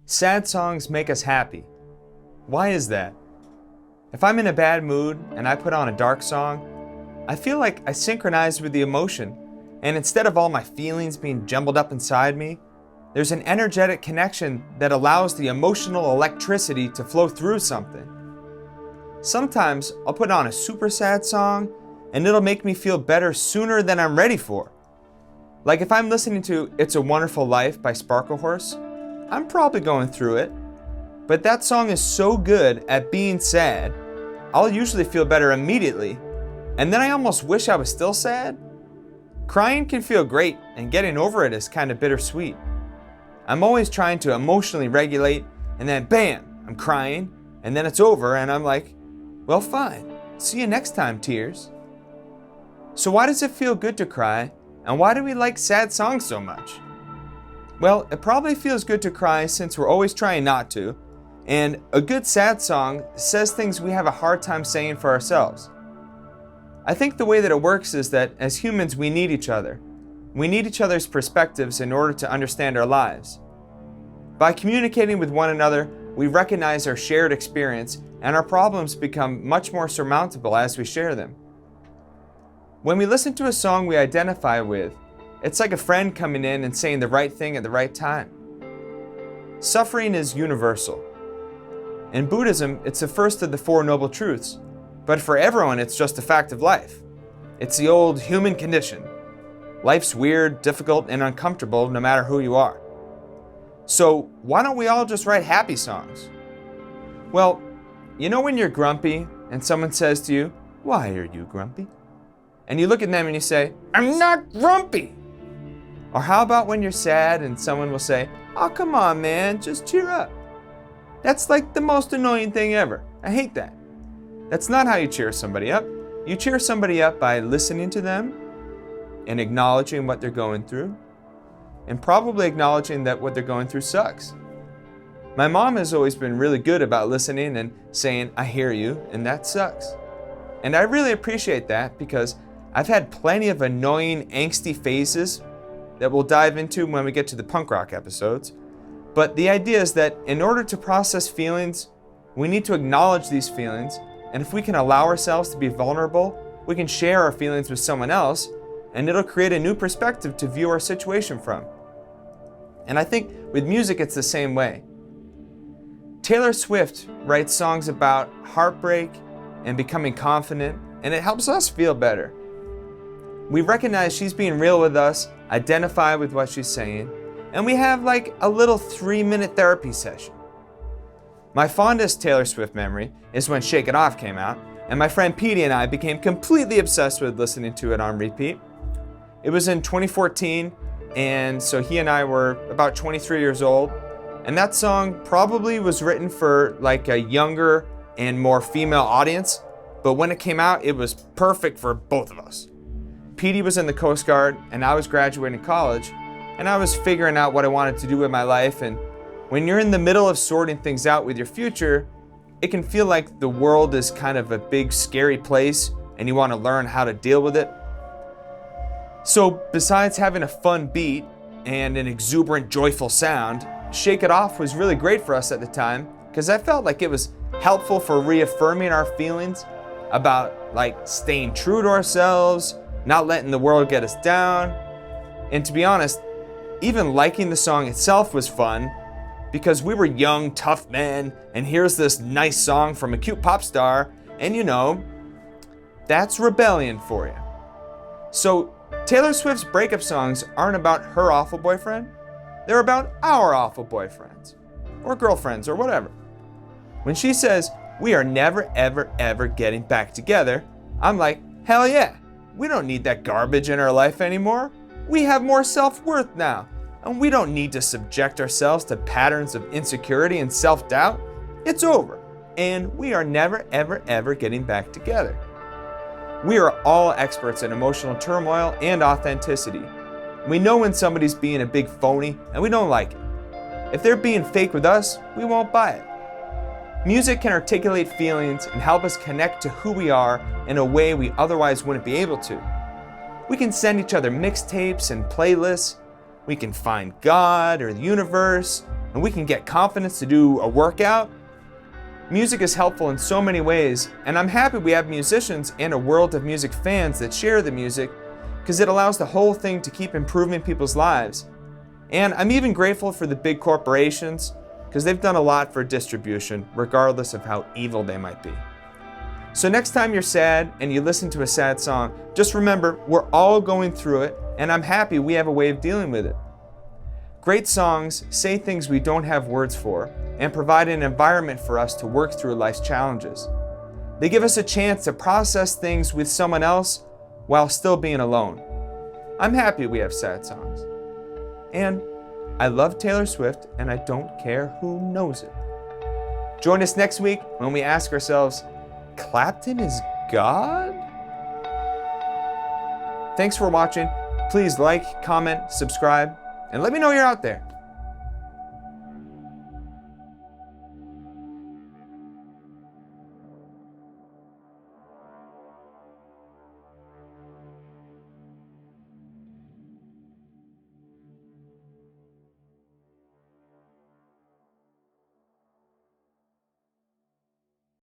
Sad songs make us happy. Why is that? If I'm in a bad mood and I put on a dark song, I feel like I synchronize with the emotion, and instead of all my feelings being jumbled up inside me, there's an energetic connection that allows the emotional electricity to flow through something. Sometimes I'll put on a super sad song and it'll make me feel better sooner than I'm ready for. Like if I'm listening to It's a Wonderful Life by Sparklehorse, I'm probably going through it, but that song is so good at being sad, I'll usually feel better immediately, and then I almost wish I was still sad. Crying can feel great, and getting over it is kind of bittersweet. I'm always trying to emotionally regulate, and then bam, I'm crying, and then it's over, and I'm like, well, fine. See you next time, tears. So why does it feel good to cry, and why do we like sad songs so much? Well, it probably feels good to cry since we're always trying not to, and a good sad song says things we have a hard time saying for ourselves. I think the way that it works is that as humans we need each other. We need each other's perspectives in order to understand our lives. By communicating with one another, we recognize our shared experience, and our problems become much more surmountable as we share them. When we listen to a song we identify with, it's like a friend coming in and saying the right thing at the right time. Suffering is universal. In Buddhism, it's the first of the Four Noble Truths, but for everyone, it's just a fact of life. It's the old human condition. Life's weird, difficult, and uncomfortable no matter who you are. So why don't we all just write happy songs? Well, you know when you're grumpy and someone says to you, "Why are you grumpy?" And you look at them and you say, "I'm not grumpy." Or how about when you're sad and someone will say, "Oh, come on, man, just cheer up." That's like the most annoying thing ever. I hate that. That's not how you cheer somebody up. You cheer somebody up by listening to them and acknowledging what they're going through, and probably acknowledging that what they're going through sucks. My mom has always been really good about listening and saying, "I hear you, and that sucks." And I really appreciate that because I've had plenty of annoying, angsty phases that we'll dive into when we get to the punk rock episodes. But the idea is that in order to process feelings, we need to acknowledge these feelings, and if we can allow ourselves to be vulnerable, we can share our feelings with someone else, and it'll create a new perspective to view our situation from. And I think with music it's the same way. Taylor Swift writes songs about heartbreak and becoming confident, and it helps us feel better. We recognize she's being real with us, identify with what she's saying, and we have like a little 3-minute therapy session. My fondest Taylor Swift memory is when Shake It Off came out, and my friend Petey and I became completely obsessed with listening to it on repeat. It was in 2014, and so he and I were about 23 years old, and that song probably was written for like a younger and more female audience, but when it came out, it was perfect for both of us. Petey was in the Coast Guard, and I was graduating college, and I was figuring out what I wanted to do with my life, and when you're in the middle of sorting things out with your future, it can feel like the world is kind of a big, scary place, and you want to learn how to deal with it. So besides having a fun beat and an exuberant, joyful sound, Shake It Off was really great for us at the time, because I felt like it was helpful for reaffirming our feelings about like staying true to ourselves, not letting the world get us down. And to be honest, even liking the song itself was fun because we were young, tough men, and here's this nice song from a cute pop star, and you know, that's rebellion for you. So Taylor Swift's breakup songs aren't about her awful boyfriend, they're about our awful boyfriends, or girlfriends, or whatever. When she says, "We are never, ever, ever getting back together," I'm like, hell yeah. We don't need that garbage in our life anymore. We have more self-worth now, and we don't need to subject ourselves to patterns of insecurity and self-doubt. It's over, and we are never, ever, ever getting back together. We are all experts in emotional turmoil and authenticity. We know when somebody's being a big phony, and we don't like it. If they're being fake with us, we won't buy it. Music can articulate feelings and help us connect to who we are in a way we otherwise wouldn't be able to. We can send each other mixtapes and playlists. We can find God or the universe, and we can get confidence to do a workout. Music is helpful in so many ways, and I'm happy we have musicians and a world of music fans that share the music, because it allows the whole thing to keep improving people's lives. And I'm even grateful for the big corporations, because they've done a lot for distribution, regardless of how evil they might be. So next time you're sad and you listen to a sad song, just remember we're all going through it, and I'm happy we have a way of dealing with it. Great songs say things we don't have words for and provide an environment for us to work through life's challenges. They give us a chance to process things with someone else while still being alone. I'm happy we have sad songs. And I love Taylor Swift, and I don't care who knows it. Join us next week when we ask ourselves, Clapton is God? Thanks for watching. Please like, comment, subscribe, and let me know you're out there.